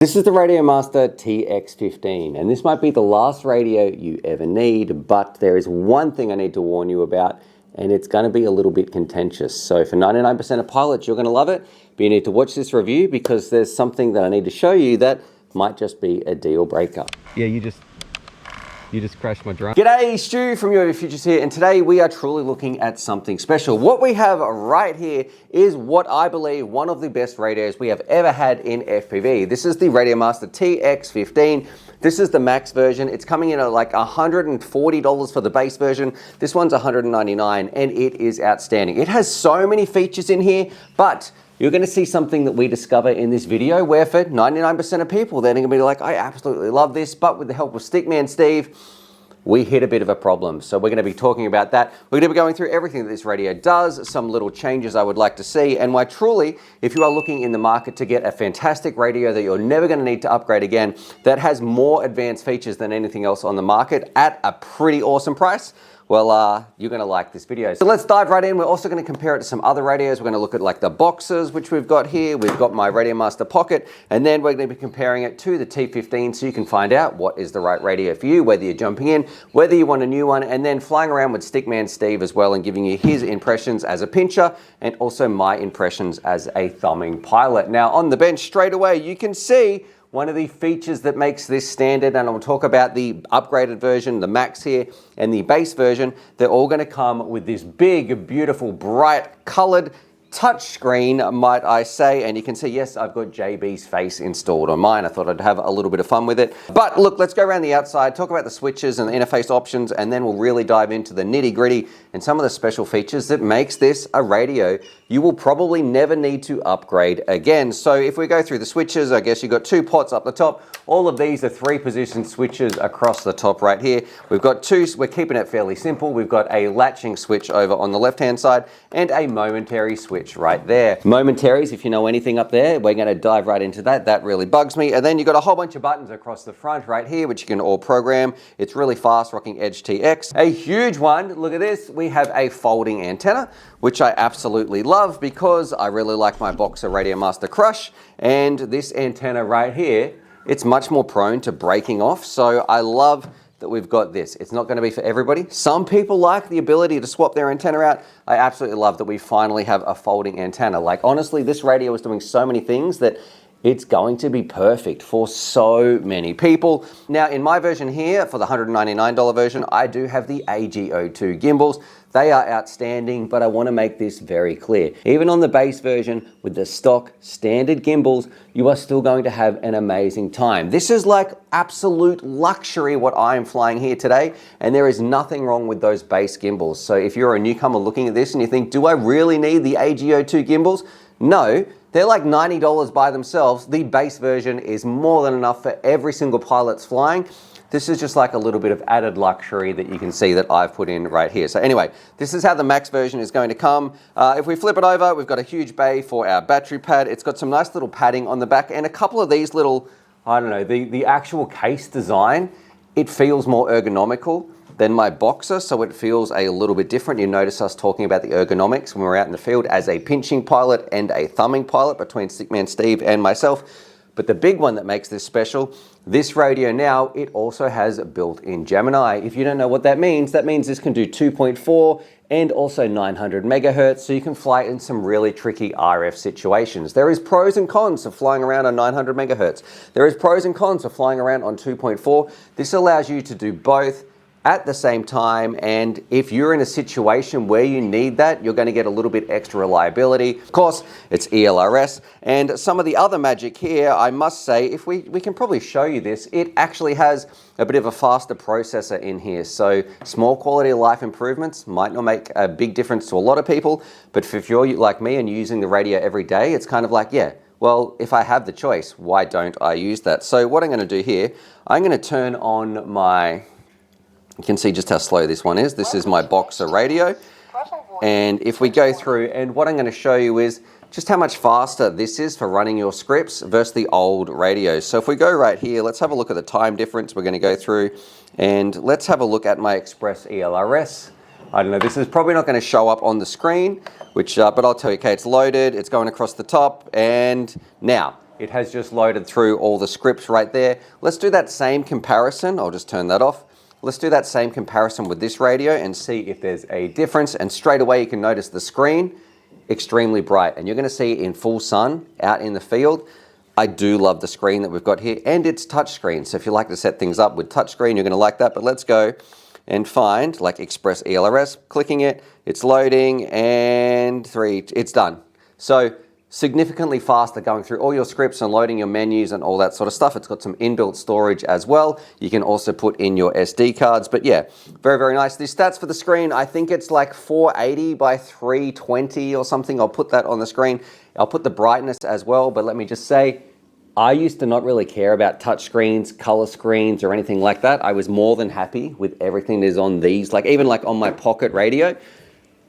This is the Radiomaster Tx15, and this might be the last radio you ever need, but there is one thing I need to warn you about, and it's going to be a little bit contentious. So for 99% of pilots, you're going to love it, but you need to watch this review because there's something that I need to show you that might just be a deal breaker. Yeah, you just crashed my drone. G'day, Stu from UAVfutures here, and today we are truly looking at something special. What we have right here is what I believe one of the best radios we have ever had in FPV. This is the Radiomaster Tx15. This is the max version. It's coming in at like $140 for the base version. This one's $199, and it is outstanding. It has so many features in here, but you're going to see something that we discover in this video where for 99% of people, they're going to be like, I absolutely love this, but with the help of Stickman Steve, we hit a bit of a problem. So we're going to be talking about that. We're going to be going through everything that this radio does, some little changes I would like to see, and why truly, if you are looking in the market to get a fantastic radio that you're never going to need to upgrade again, that has more advanced features than anything else on the market at a pretty awesome price, well, you're gonna like this video. So let's dive right in. We're also gonna compare it to some other radios. We're gonna look at like the boxes, which we've got here. We've got my Radiomaster Pocket, and then we're gonna be comparing it to the T15 so you can find out what is the right radio for you, whether you're jumping in, whether you want a new one, and then flying around with Stickman Steve as well and giving you his impressions as a pincher and also my impressions as a thumbing pilot. Now on the bench straight away, you can see one of the features that makes this standard, and I'll talk about the upgraded version, the max here, and the base version. They're all gonna come with this big, beautiful, bright colored touch screen, might I say, and you can see, yes, I've got JB's face installed on mine. I thought I'd have a little bit of fun with it. But look, let's go around the outside, talk about the switches and the interface options, and then we'll really dive into the nitty gritty and some of the special features that makes this a radio you will probably never need to upgrade again. So if we go through the switches, I guess you've got two pots up the top. All of these are 3-position switches across the top right here. We've got two, we're keeping it fairly simple. We've got a latching switch over on the left-hand side and a momentary switch right there. Momentaries, if you know anything up there, we're gonna dive right into that. That really bugs me. And then you've got a whole bunch of buttons across the front right here, which you can all program. It's really fast, rocking Edge TX. A huge one, look at this. We have a folding antenna, which I absolutely love because I really like my Boxer Radiomaster Crush. And this antenna right here, it's much more prone to breaking off. So I love that we've got this. It's not going to be for everybody. Some people like the ability to swap their antenna out. I absolutely love that we finally have a folding antenna. Like honestly, this radio is doing so many things that it's going to be perfect for so many people. Now in my version here, for the $199 version, I do have the AGO2 gimbals. They are outstanding, but I want to make this very clear. Even on the base version with the stock standard gimbals, you are still going to have an amazing time. This is like absolute luxury what I am flying here today, and there is nothing wrong with those base gimbals. So if you're a newcomer looking at this and you think, do I really need the AGO2 gimbals? No, they're like $90 by themselves. The base version is more than enough for every single pilot's flying. This is just like a little bit of added luxury that you can see that I've put in right here. So anyway, this is how the max version is going to come. If we flip it over, we've got a huge bay for our battery pad. It's got some nice little padding on the back and a couple of these little, I don't know, the actual case design, it feels more ergonomical than my Boxer, so it feels a little bit different. You notice us talking about the ergonomics when we're out in the field as a pinching pilot and a thumbing pilot between Stickman Steve and myself. But the big one that makes this special, this radio now, it also has a built-in Gemini. If you don't know what that means this can do 2.4 and also 900 megahertz, so you can fly in some really tricky RF situations. There is pros and cons of flying around on 900 megahertz. There is pros and cons of flying around on 2.4. This allows you to do both at the same time, and if you're in a situation where you need that, you're going to get a little bit extra reliability. Of course, it's ELRS, and some of the other magic here, I must say, if we can probably show you this, it actually has a bit of a faster processor in here, so small quality of life improvements might not make a big difference to a lot of people, but if you're like me and you're using the radio every day, it's kind of like, yeah, well, if I have the choice, why don't I use that? So what I'm going to do here, I'm going to turn on my, you can see just how slow this one is. This is my Boxer radio. And if we go through, and what I'm going to show you is just how much faster this is for running your scripts versus the old radios. So if we go right here, let's have a look at the time difference. We're going to go through and let's have a look at my Express ELRS. I don't know, this is probably not going to show up on the screen, which, but I'll tell you, okay, it's loaded, it's going across the top, and now It has just loaded through all the scripts right there. Let's do that same comparison. I'll just turn that off. Let's do that same comparison with this radio and see if there's a difference. And straight away you can notice the screen, extremely bright. And you're gonna see it in full sun out in the field. I do love the screen that we've got here, and it's touchscreen. So if you like to set things up with touchscreen, you're gonna like that. But let's go and find like Express ELRS, clicking it, it's loading, and it's done. So significantly faster going through all your scripts and loading your menus and all that sort of stuff. It's got some inbuilt storage as well. You can also put in your SD cards, but yeah, very, very nice. The stats for the screen, I think it's like 480 by 320 or something. I'll put that on the screen. I'll put the brightness as well, but let me just say, I used to not really care about touch screens, color screens, or anything like that. I was more than happy with everything that is on these, like even like on my pocket radio.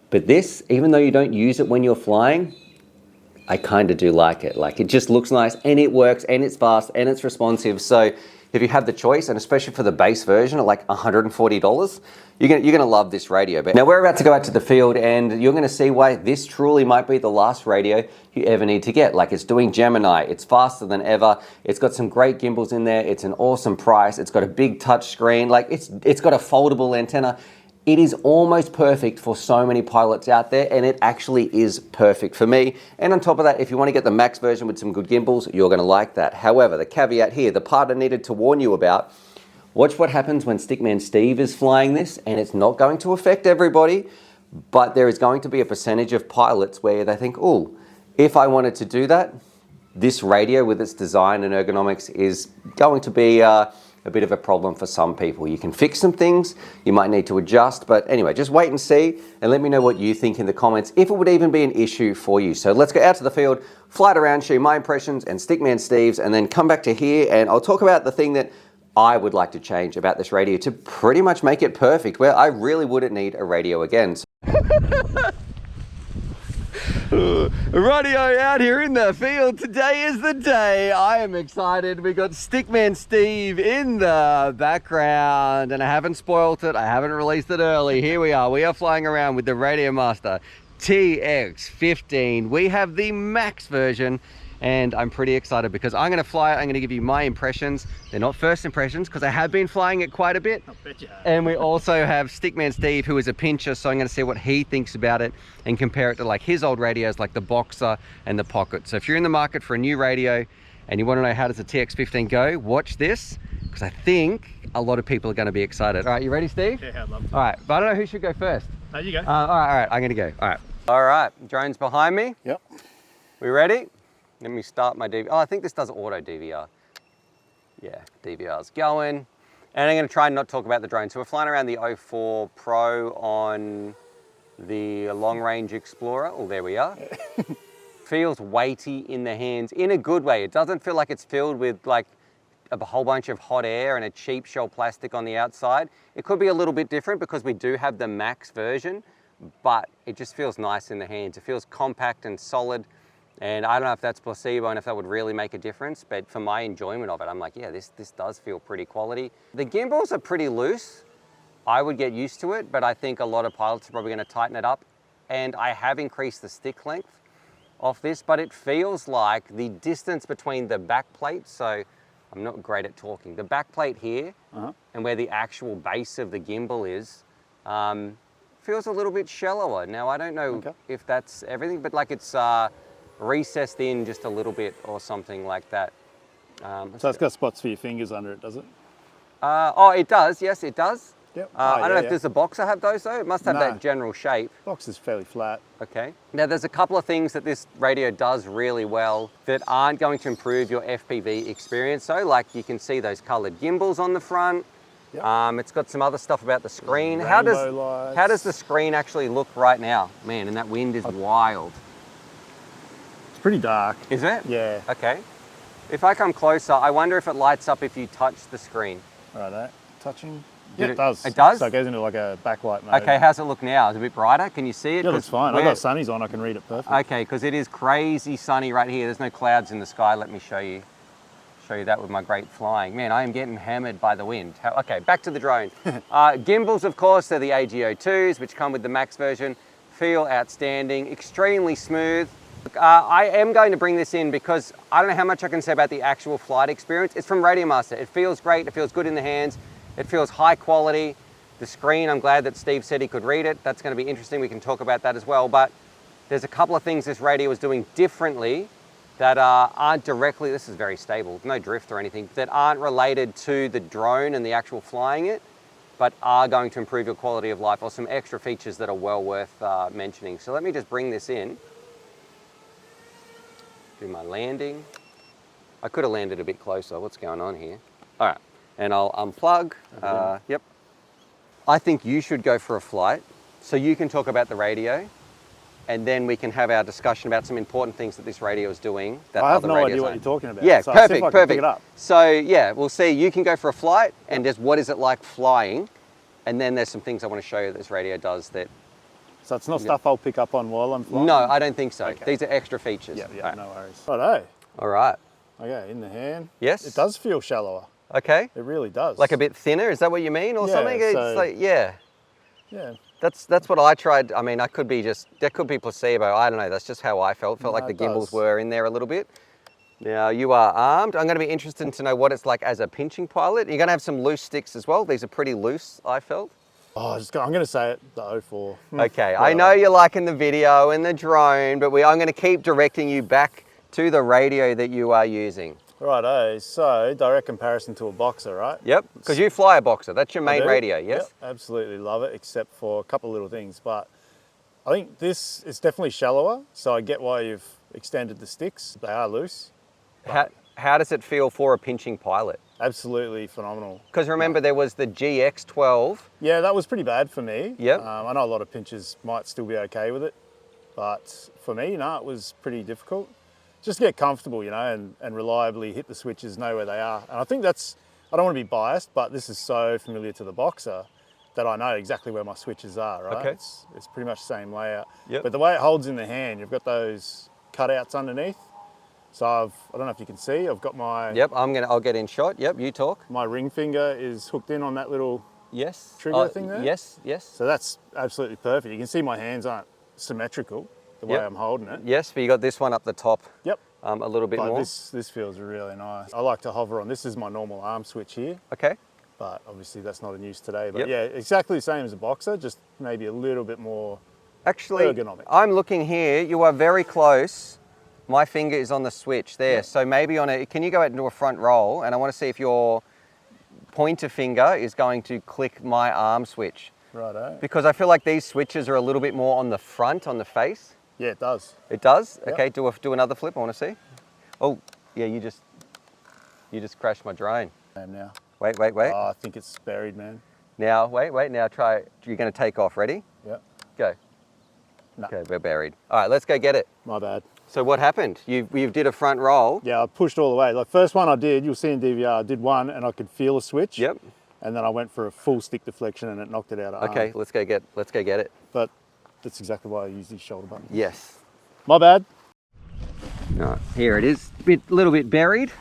But this, even though you don't use it when you're flying, I kind of do like it. Like it just looks nice and it works and it's fast and it's responsive. So if you have the choice, and especially for the base version at like $140, you're gonna love this radio. But now we're about to go out to the field and you're gonna see why this truly might be the last radio you ever need to get. Like it's doing Gemini, it's faster than ever. It's got some great gimbals in there. It's an awesome price. It's got a big touch screen. Like it's got a foldable antenna. It is almost perfect for so many pilots out there, and it actually is perfect for me. And on top of that, if you want to get the max version with some good gimbals, you're going to like that. However, the caveat here, the part I needed to warn you about, watch what happens when Stickman Steve is flying this, and it's not going to affect everybody, but there is going to be a percentage of pilots where they think, oh, if I wanted to do that, this radio with its design and ergonomics is going to be a bit of a problem for some people. You can fix some things, you might need to adjust, but anyway, just wait and see and let me know what you think in the comments, if it would even be an issue for you. So let's go out to the field, fly it around, show you my impressions and Stickman Steve's, and then come back to here and I'll talk about the thing that I would like to change about this radio to pretty much make it perfect, where I really wouldn't need a radio again. Radio out here in the field. Today is the day. I am excited. We got Stickman Steve in the background and I haven't spoiled it. I haven't released it early. Here we are. We are flying around with the Radiomaster Tx15. We have the max version and I'm pretty excited because I'm going to fly it. I'm going to give you my impressions. They're not first impressions because I have been flying it quite a bit. I bet you have. And we also have Stickman Steve, who is a pincher, so I'm going to see what he thinks about it and compare it to like his old radios, like the Boxer and the Pocket. So if you're in the market for a new radio and you want to know how does the Tx15 go, watch this because I think a lot of people are going to be excited. All right, you ready, Steve? Yeah, I'd love to. All right, but I don't know who should go first. No, you go. All right, I'm going to go. All right, drone's behind me. Yep. We ready? Let me start my DVR. Oh, I think this does auto DVR. Yeah, DVR's going. And I'm going to try and not talk about the drone. So we're flying around the 04 Pro on the Long Range Explorer. Oh, there we are. Feels weighty in the hands in a good way. It doesn't feel like it's filled with like a whole bunch of hot air and a cheap shell plastic on the outside. It could be a little bit different because we do have the max version, but it just feels nice in the hands. It feels compact and solid. And I don't know if that's placebo and if that would really make a difference, but for my enjoyment of it, I'm like, yeah, this does feel pretty quality. The gimbals are pretty loose. I would get used to it, but I think a lot of pilots are probably gonna tighten it up. And I have increased the stick length of this, but it feels like the distance between the back plate, so I'm not great at talking, the back plate here and where the actual base of the gimbal is, feels a little bit shallower. Now, I don't know if that's everything, but like it's, recessed in just a little bit or something like that. So it's got spots for your fingers under it, does it? Oh, it does. Yes, it does. Yep. I don't know if does the Boxer have those though? It must have that general shape. Box is fairly flat. Okay. Now there's a couple of things that this radio does really well that aren't going to improve your FPV experience. So like you can see those colored gimbals on the front. Yep. It's got some other stuff about the screen. How does the screen actually look right now? Man, and that wind is wild. Pretty dark. Is it? Yeah. Okay. If I come closer, I wonder if it lights up if you touch the screen. Righto. Touching? Yeah, it does. It does? So it goes into like a backlight mode. Okay, how's it look now? Is it a bit brighter? Can you see it? Yeah, it looks fine. I've got sunnies on, I can read it perfect. Okay, because it is crazy sunny right here. There's no clouds in the sky. Let me show you that with my great flying. Man, I am getting hammered by the wind. Okay, back to the drone. Gimbals, of course, they're the AGO2s, which come with the max version. Feel outstanding, extremely smooth. I am going to bring this in because I don't know how much I can say about the actual flight experience. It's from Radiomaster. It feels great. It feels good in the hands. It feels high quality. The screen, I'm glad that Steve said he could read it. That's going to be interesting. We can talk about that as well. But there's a couple of things this radio is doing differently that aren't directly, this is very stable, no drift or anything, that aren't related to the drone and the actual flying it, but are going to improve your quality of life, or some extra features that are well worth mentioning. So let me just bring this in. Do my landing. I could have landed a bit closer. What's going on here? All right, and I'll unplug. Yep. I think you should go for a flight so you can talk about the radio, and then we can have our discussion about some important things that this radio is doing that I have other no radios idea what aren't. you're talking about. Yeah, so I'll see if perfect, I can perfect. pick it up. So yeah, we'll see. You can go for a flight and just what is it like flying, and then there's some things I want to show you that this radio does that. So it's not stuff I'll pick up on while I'm flying? No, I don't think so. Okay. These are extra features. Yeah, All right. no worries. Righto. All right. Okay, in the hand. Yes. It does feel shallower. Okay. It really does. Like a bit thinner. Is that what you mean, or Yeah, something? It's so- like yeah. Yeah. That's what I tried. I mean, that could be placebo. I don't know. That's just how I felt. Felt like No, the it gimbals does. were in there a little bit. Now you are armed. I'm going to be interested to know what it's like as a pinching pilot. You're going to have some loose sticks as well. These are pretty loose, I felt. Oh, I'm going to say it, the 04. Okay, I know you're liking the video and the drone, but I'm going to keep directing you back to the radio that you are using. Righto, so direct comparison to a Boxer, right? Yep, because you fly a Boxer. That's your I main do. radio, yes? Yep, absolutely love it, except for a couple of little things. But I think this is definitely shallower, so I get why you've extended the sticks. They are loose. How does it feel for a pinching pilot? Absolutely phenomenal. Because remember, there was the GX12. Yeah, that was pretty bad for me. Yep. I know a lot of pinchers might still be okay with it, but for me, no, it was pretty difficult. Just get comfortable, and reliably hit the switches, know where they are. And I think that's, I don't want to be biased, but this is so familiar to the Boxer that I know exactly where my switches are, right? Okay. It's pretty much the same layout. Yep. But the way it holds in the hand, you've got those cutouts underneath. So I don't know if you can see, I've got my... Yep, I'll get in shot. Yep, you talk. My ring finger is hooked in on that little Yes. trigger thing there. Yes, yes. So that's absolutely perfect. You can see my hands aren't symmetrical the way Yep. I'm holding it. Yes, but you got this one up the top. Yep. A little bit But more. this feels really nice. I like to hover on, this is my normal arm switch here, Okay. but obviously that's not in use today. But Yep. yeah, exactly the same as a Boxer, just maybe a little bit more Actually, ergonomic. I'm looking here. You are very close. My finger is on the switch there. Yeah. So maybe can you go out into a front roll? And I want to see if your pointer finger is going to click my arm switch. Righto. Because I feel like these switches are a little bit more on the front, on the face. Yeah, it does. It does? Yep. Okay, do another flip. I want to see. Oh, yeah, you just crashed my drone. I am now. Wait. Oh, I think it's buried, man. Now, wait, now try. You're going to take off. Ready? Yep. Go. No. Okay, we're buried. All right, let's go get it. My bad. So what happened? You did a front roll. Yeah, I pushed all the way. Like first one I did, you'll see in DVR, I did one and I could feel a switch. Yep. And then I went for a full stick deflection and it knocked it out of Okay, arm. let's go get it. But that's exactly why I use these shoulder buttons. Yes. My bad. All right, here it is. Little bit buried.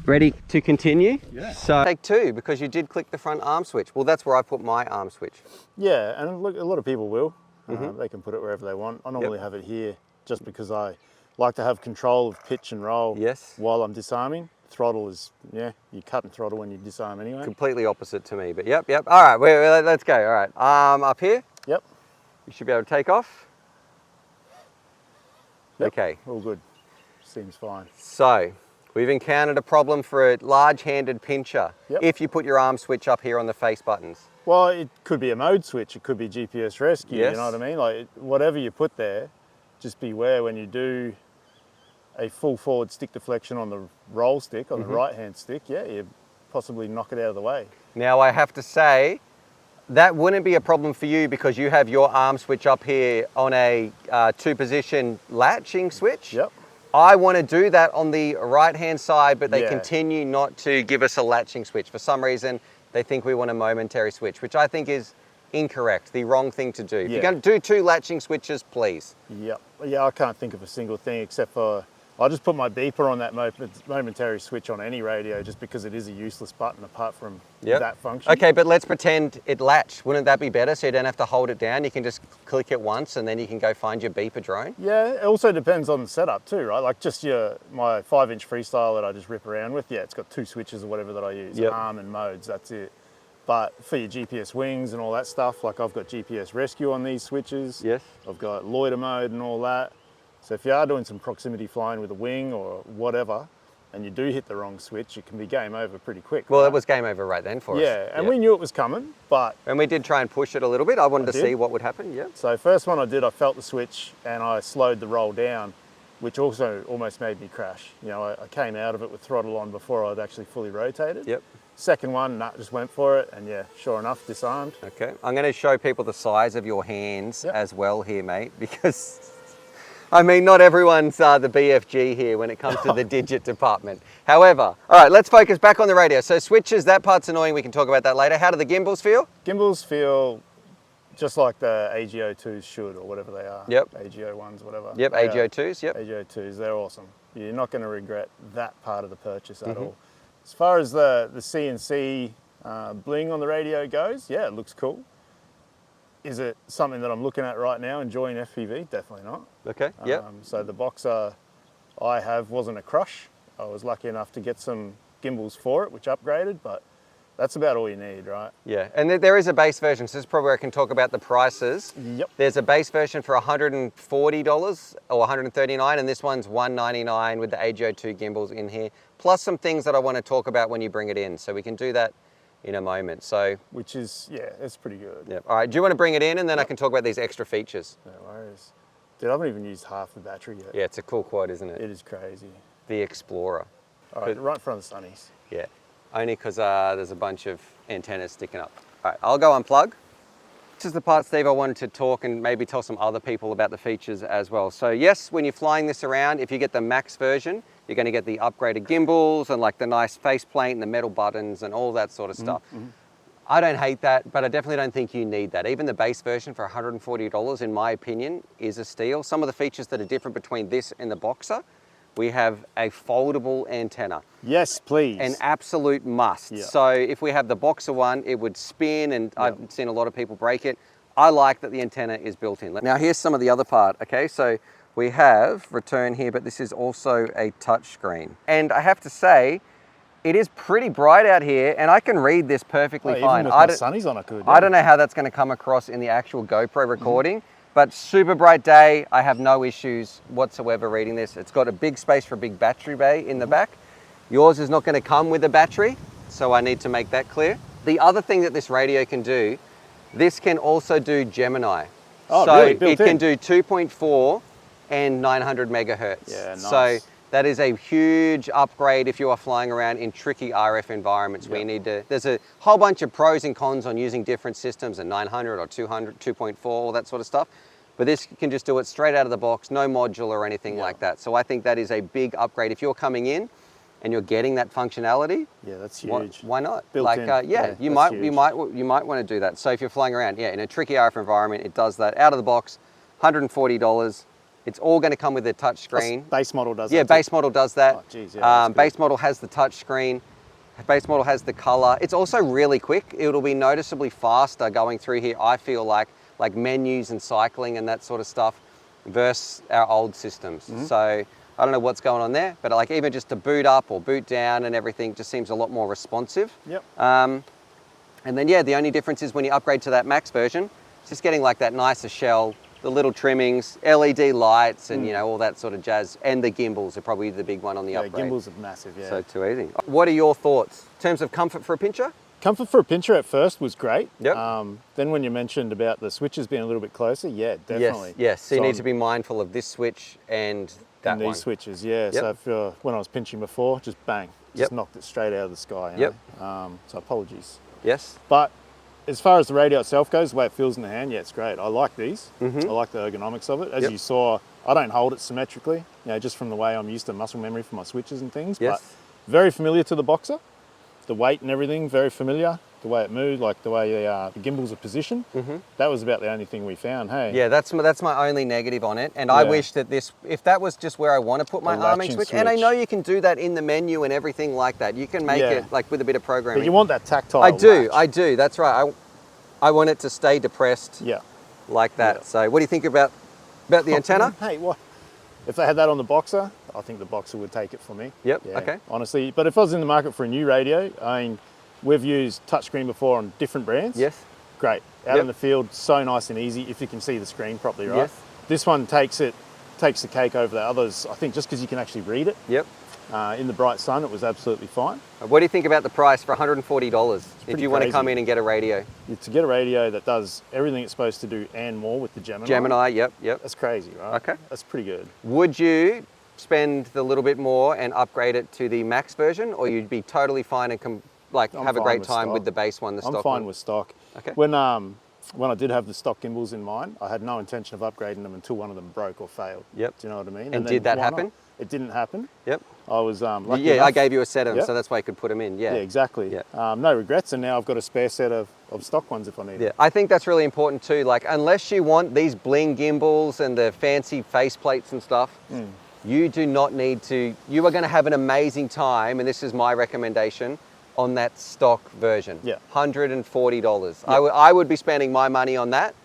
Ready to continue? Yeah. So take two because you did click the front arm switch. Well, that's where I put my arm switch. Yeah, and look, a lot of people will. They can put it wherever they want. I normally Yep. have it here just because I like to have control of pitch and roll Yes. while I'm disarming. Throttle is, you cut and throttle when you disarm anyway. Completely opposite to me, but yep. All right, let's go. All right, up here. Yep. You should be able to take off. Yep. Okay. All good. Seems fine. So we've encountered a problem for a large-handed pincher. Yep. If you put your arm switch up here on the face buttons. Well, it could be a mode switch. It could be GPS rescue. Yes. You know what I mean? Like whatever you put there, just beware when you do a full forward stick deflection on the roll stick, on the right hand stick, you possibly knock it out of the way. Now I have to say, that wouldn't be a problem for you because you have your arm switch up here on a two-position latching switch. Yep. I want to do that on the right-hand side, but they Yeah. continue not to give us a latching switch. For some reason, they think we want a momentary switch, which I think is incorrect, the wrong thing to do. If you're Yeah. going to do two latching switches, please. Yep. Yeah, I can't think of a single thing except for I just put my beeper on that momentary switch on any radio just because it is a useless button apart from that function. Okay, but let's pretend it latched. Wouldn't that be better? So you don't have to hold it down. You can just click it once and then you can go find your beeper drone. Yeah, it also depends on the setup too, right? Like just my 5-inch freestyle that I just rip around with, it's got 2 switches or whatever that I use, arm and modes, that's it. But for your GPS wings and all that stuff, like I've got GPS rescue on these switches. Yes. I've got loiter mode and all that. So if you are doing some proximity flying with a wing or whatever, and you do hit the wrong switch, it can be game over pretty quick. Well, right? it was game over right then for us. Yeah, and we knew it was coming, but... And we did try and push it a little bit. I wanted to see what would happen, So first one I did, I felt the switch and I slowed the roll down, which also almost made me crash. You know, I came out of it with throttle on before I'd actually fully rotated. Yep. Second one, just went for it, and sure enough, disarmed. Okay, I'm going to show people the size of your hands as well here, mate, because... I mean, not everyone's the BFG here when it comes to the digit department. However, all right, let's focus back on the radio. So switches, that part's annoying. We can talk about that later. How do the gimbals feel? Gimbals feel just like the AGO2s should, or whatever they are. Yep. AGO1s, whatever. Yep, AGO2s, yep. AGO2s, they're awesome. You're not going to regret that part of the purchase at all. As far as the CNC bling on the radio goes, it looks cool. Is it something that I'm looking at right now, enjoying FPV? Definitely not. Okay, yep. So the Boxer I have wasn't a crush. I was lucky enough to get some gimbals for it, which upgraded, but that's about all you need, right? Yeah, and there is a base version, so this is probably where I can talk about the prices. Yep. There's a base version for $140 or $139, and this one's $199 with the AGO2 gimbals in here, plus some things that I want to talk about when you bring it in, so we can do that in a moment. So, which is, it's pretty good. Yeah. All right, do you want to bring it in and then I can talk about these extra features? No worries. Dude, I haven't even used half the battery yet. Yeah, it's a cool quad, isn't it? It is crazy. The Explorer. All right, right in front of the sunnies. Yeah, only because there's a bunch of antennas sticking up. All right, I'll go unplug. This is the part, Steve, I wanted to talk and maybe tell some other people about the features as well. So yes, when you're flying this around, if you get the max version, you're going to get the upgraded gimbals and like the nice faceplate and the metal buttons and all that sort of stuff. I don't hate that, but I definitely don't think you need that. Even the base version for $140, in my opinion, is a steal. Some of the features that are different between this and the Boxer, we have a foldable antenna. Yes, please. An absolute must. Yeah. So if we have the Boxer one, it would spin and I've seen a lot of people break it. I like that the antenna is built in. Now here's some of the other part, okay? So we have return here, but this is also a touch screen. And I have to say, it is pretty bright out here and I can read this perfectly fine. Even with my sunnies on, I could. I don't know how that's going to come across in the actual GoPro recording, but super bright day. I have no issues whatsoever reading this. It's got a big space for a big battery bay in the back. Yours is not going to come with a battery, so I need to make that clear. The other thing that this radio can do, this can also do Gemini. Oh, so really? Built it can in? do 2.4 and 900 megahertz. Yeah, nice. So that is a huge upgrade if you are flying around in tricky RF environments where you need to, there's a whole bunch of pros and cons on using different systems, a 900 or 200, 2.4, all that sort of stuff. But this can just do it straight out of the box, no module or anything like that. So I think that is a big upgrade. If you're coming in and you're getting that functionality, that's huge. Why not? Built like, in. you might want to do that. So if you're flying around, in a tricky RF environment, it does that out of the box, $140. It's all going to come with a touch screen. Base model does that. Yeah, base model does that. Oh, geez, yeah, base model has the touch screen. Base model has the color. It's also really quick. It'll be noticeably faster going through here, I feel like menus and cycling and that sort of stuff versus our old systems. So I don't know what's going on there, but like even just to boot up or boot down and everything just seems a lot more responsive. Yep. And then the only difference is when you upgrade to that max version, it's just getting like that nicer shell, the little trimmings, LED lights and all that sort of jazz, and the gimbals are probably the big one on the upgrade. Gimbals are massive, So too easy. What are your thoughts in terms of comfort for a pincher? Comfort for a pincher at first was great. Yep. Then when you mentioned about the switches being a little bit closer, definitely. Yes. So you need to be mindful of this switch and that these one. switches, So when I was pinching before, just bang, just knocked it straight out of the sky. You know? So apologies. Yes. But as far as the radio itself goes, the way it feels in the hand, it's great. I like these. I like the ergonomics of it. As you saw, I don't hold it symmetrically, just from the way I'm used to muscle memory for my switches and things. Yes. But very familiar to the Boxer. The weight and everything, very familiar. the way it moved, like the way the gimbals are positioned. That was about the only thing we found, hey? Yeah, that's my only negative on it. And I wish that if that was just where I want to put my arming switch, and I know you can do that in the menu and everything like that. You can make it like with a bit of programming. But you want that tactile I do, latch. that's right. I want it to stay depressed like that. Yeah. So what do you think about the antenna? Hey, what? If they had that on the Boxer, I think the Boxer would take it for me. Yep, Yeah, okay. honestly, but if I was in the market for a new radio, I mean, we've used touchscreen before on different brands. Yes. Great. Out in the field, so nice and easy if you can see the screen properly, right? Yes. This one takes the cake over the others, I think, just because you can actually read it. Yep. In the bright sun, it was absolutely fine. What do you think about the price for $140 if you want to come in and get a radio? To get a radio that does everything it's supposed to do and more with the Gemini. Gemini, yep. That's crazy, right? Okay. That's pretty good. Would you spend the little bit more and upgrade it to the Max version, or you'd be totally fine and have a great time with the base one, the stock one? I'm fine with stock. Okay. When I did have the stock gimbals in mind, I had no intention of upgrading them until one of them broke or failed. Yep. Do you know what I mean? And did that happen? It didn't happen. Yep. I was lucky Yeah, enough. I gave you a set of them, so that's why you could put them in. Yeah. Yeah, exactly. Yeah. No regrets, and now I've got a spare set of stock ones if I need Yeah, it. I think that's really important too. Like, unless you want these Bling gimbals and the fancy face plates and stuff, you do not need to. You are going to have an amazing time, and this is my recommendation, on that stock version. Yeah. $140. Yeah. I would be spending my money on that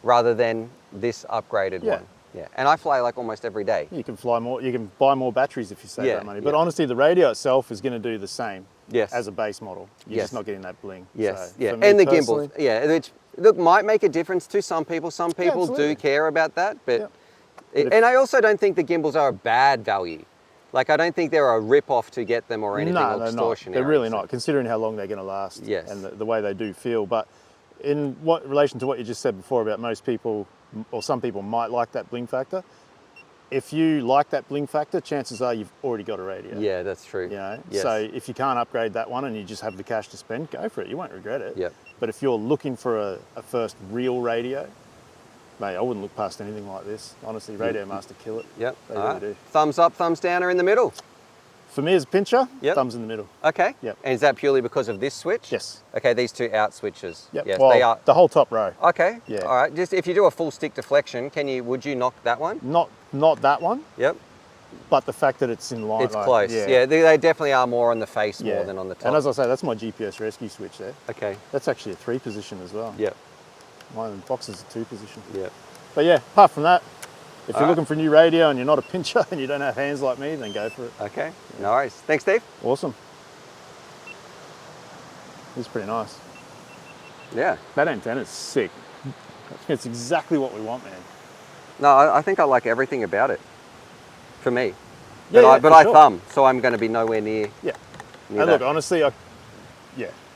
rather than this upgraded one. Yeah, and I fly like almost every day. You can fly more. You can buy more batteries if you save that money. But yeah. honestly, the radio itself is going to do the same. Yes. As a base model. You're just not getting that bling. Yes. So Yeah. for me And the personally- gimbals. Yeah. Which look might make a difference to some people. Some people do absolutely. care about that, but. Yeah. And I also don't think the gimbals are a bad value. Like, I don't think they're a rip-off to get them or anything No, they're not. extortionary. They're really not, considering how long they're going to last. Yes. And the way they do feel. But in relation to what you just said before about most people, or some people might like that bling factor, if you like that bling factor, chances are you've already got a radio. Yeah, that's true. You know? Yes. So if you can't upgrade that one and you just have the cash to spend, go for it. You won't regret it. Yep. But if you're looking for a first real radio, mate, I wouldn't look past anything like this. Honestly, Radiomaster kill it. Yep. They All really right. do. Thumbs up, thumbs down, or in the middle? For me as a pincher, Yep. thumbs in the middle. Okay. Yep. And is that purely because of this switch? Yes. Okay, these two out switches. Yep. Yes, Well, they are. the whole top row. Okay. Yeah. All right. Just if you do a full stick deflection, would you knock that one? Not that one, Yep. but the fact that it's in line. It's close. Yeah, they definitely are more on the face more than on the top. And as I say, that's my GPS rescue switch there. Okay. That's actually a 3 position as well. Yep. Mine box is a 2 position. Yep. But yeah, apart from that, if you're right. looking for a new radio and you're not a pincher and you don't have hands like me, then go for it. Okay. No worries. Thanks, Steve. Awesome. It's pretty nice. Yeah. That antenna's sick. It's exactly what we want, man. No, I think I like everything about it. For me. Yeah, But for I sure. thumb, so I'm going to be nowhere near. Yeah. near And that. look, honestly,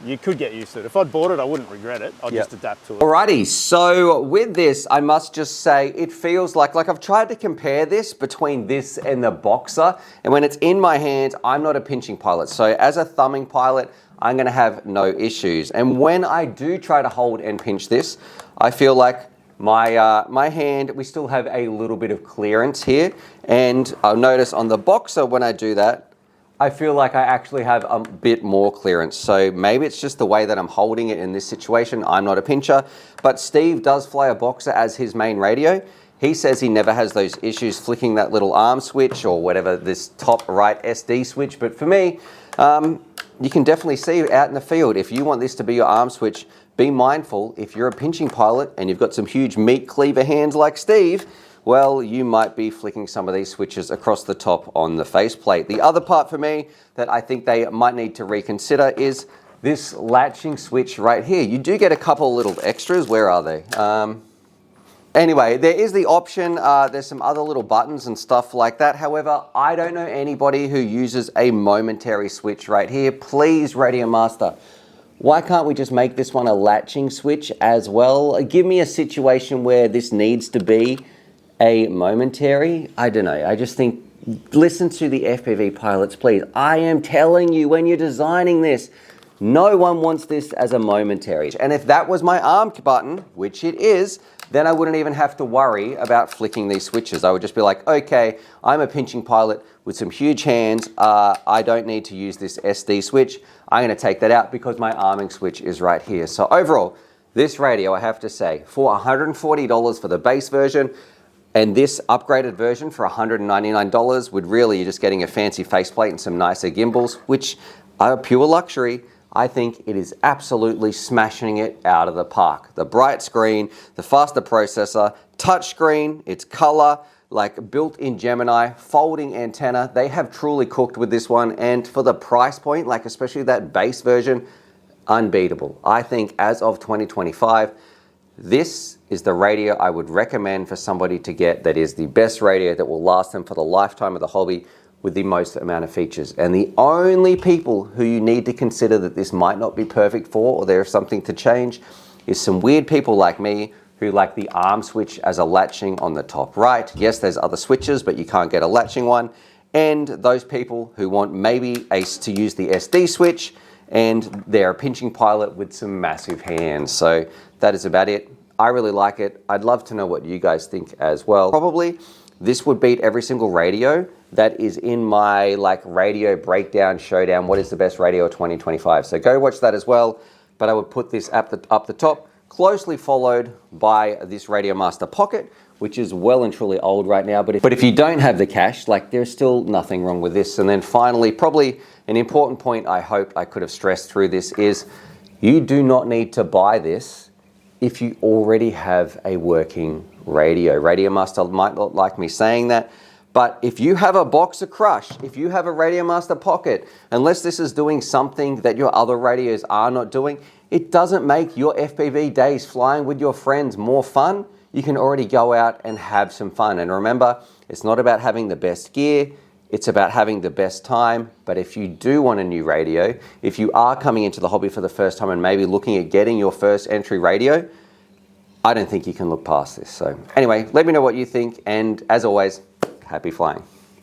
you could get used to it. If I'd bought it, I wouldn't regret it. I'd just adapt to it. Alrighty, so with this, I must just say it feels like I've tried to compare this between this and the Boxer, and when it's in my hands, I'm not a pinching pilot. So as a thumbing pilot, I'm gonna have no issues. And when I do try to hold and pinch this, I feel like my hand, we still have a little bit of clearance here. And I'll notice on the Boxer, when I do that, I feel like I actually have a bit more clearance. So maybe it's just the way that I'm holding it in this situation. I'm not a pincher, but Steve does fly a Boxer as his main radio. He says he never has those issues flicking that little arm switch or whatever, this top right SD switch. But for me, you can definitely see out in the field, if you want this to be your arm switch, be mindful if you're a pinching pilot and you've got some huge meat cleaver hands like Steve, well, you might be flicking some of these switches across the top on the faceplate. The other part for me that I think they might need to reconsider is this latching switch right here. You do get a couple little extras. Where are they? Anyway, there is the option. There's some other little buttons and stuff like that. However, I don't know anybody who uses a momentary switch right here. Please, Radiomaster, why can't we just make this one a latching switch as well? Give me a situation where this needs to be a momentary. I don't know. I just think, listen to the FPV pilots, please. I am telling you, when you're designing this, no one wants this as a momentary. And if that was my arm button, which it is, then I wouldn't even have to worry about flicking these switches. I would just be like, okay, I'm a pinching pilot with some huge hands. I don't need to use this SD switch. I'm gonna take that out because my arming switch is right here. So overall, this radio, I have to say, for $140 for the base version, and this upgraded version for $199 would really, you're just getting a fancy faceplate and some nicer gimbals, which are pure luxury. I think it is absolutely smashing it out of the park. The bright screen, the faster processor, touch screen, its color, like built-in Gemini, folding antenna. They have truly cooked with this one, and for the price point, like especially that base version, unbeatable. I think as of 2025, this is the radio I would recommend for somebody to get that is the best radio that will last them for the lifetime of the hobby with the most amount of features. And the only people who you need to consider that this might not be perfect for, or there's something to change, is some weird people like me who like the arm switch as a latching on the top right. Yes, there's other switches, but you can't get a latching one. And those people who want maybe to use the SD switch, and they're a pinching pilot with some massive hands. So that is about it. I really like it. I'd love to know what you guys think as well. Probably this would beat every single radio that is in my like radio breakdown showdown. What is the best radio of 2025? So go watch that as well. But I would put this up the top, closely followed by this Radiomaster Pocket, which is well and truly old right now. But if you don't have the cash, like there's still nothing wrong with this. And then finally, probably an important point I hope I could have stressed through this is you do not need to buy this if you already have a working radio. Radiomaster might not like me saying that, but if you have a Boxer Crush, if you have a Radiomaster Pocket, unless this is doing something that your other radios are not doing, it doesn't make your FPV days flying with your friends more fun. You can already go out and have some fun. And remember, it's not about having the best gear, it's about having the best time. But if you do want a new radio, if you are coming into the hobby for the first time and maybe looking at getting your first entry radio, I don't think you can look past this. So anyway, let me know what you think. And as always, happy flying.